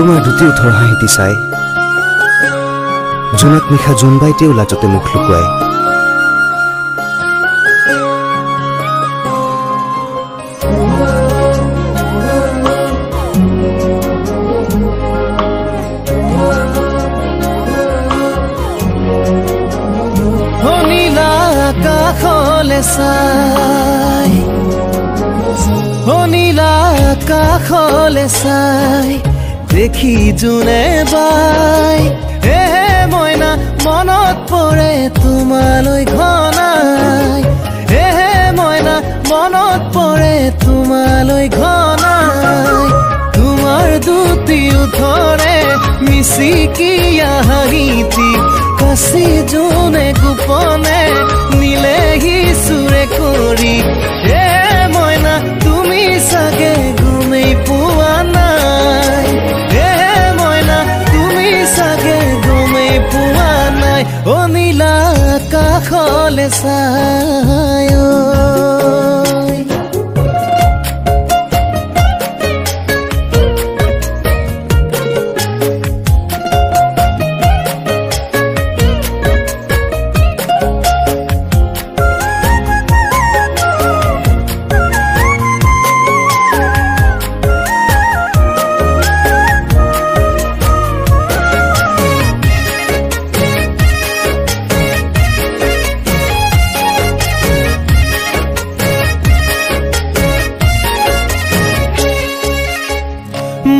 তোমাৰ দুটি উঠৰ হাঁহিটি চাই জোনাক নিশা জোনবাইতেও লাজতে মুখ লুকুৱাই নীলা আকাশলে চাই দেখি জোনে বাই হে মইনা মনত পৰে তোমালৈ ঘনাই হে মইনা মনত পৰে তোমালৈ ঘনাই তোমাৰ দুটি উঠৰে মিচিকিয়া হাঁহিটি কাছি জোনে গোপনে নিলেহি চুৰে কৰি হে মইনা তুমি চাগে গমেই পোৱা নাই হে মইনা তুমি চাগে গমেই পোৱা নাই অ নীলা আকাশলে চাই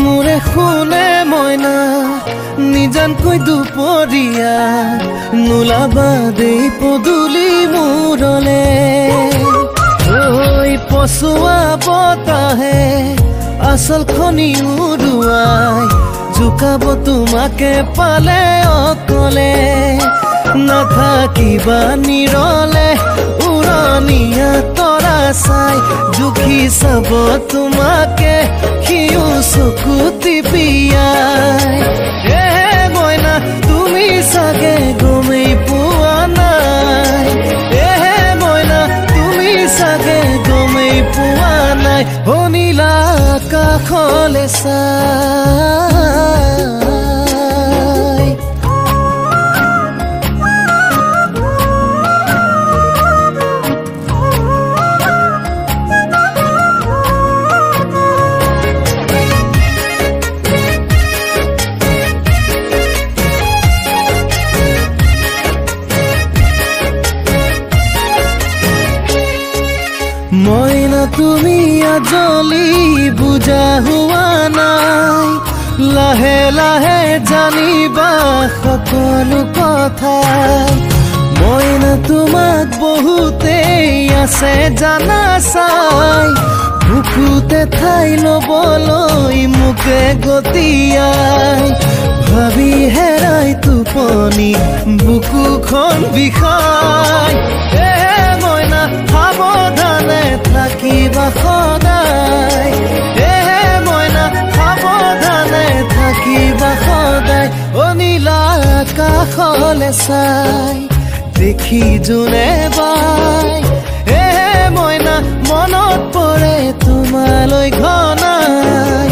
মোৰে শুনে মইনা নিজানকৈ দুপৰীয়া নোলাবা দেই পদূলি মূৰলে ঐ পচোৱা বতাহে আচল খনি উৰুৱাই জোকাব তোমাকে পালে অকলে নাথাকিবা নিৰলে উৰণীয়া তৰা চাই জুখি চাব তোমাকে সিও চকু টিপিয়াই হে মইনা তুমি চাগে গমেই পোৱা নাই হে মইনা তুমি চাগে গমেই পোৱা নাই অ নীলা আকাশলে চাই মইনা তুমি আজলি বুজা হোৱা নাই লাহে লাহে জানিবা সকলো কথা মইনা তোমাক বহুতেই আছে জানা চাই বুকুতে ঠাই ল'বলৈ মোকে গতিয়াই ভাবি হেৰাই টোপনি বুকুখন বিষাই মইনা সাৱধানে থাকিবা সদায় হে মইনা সাৱধানে থাকিবা সদায় অ নীলা আকাশলে চাই দেখি জোনে বাই হে মইনা মনত পৰে তোমালৈ ঘনাই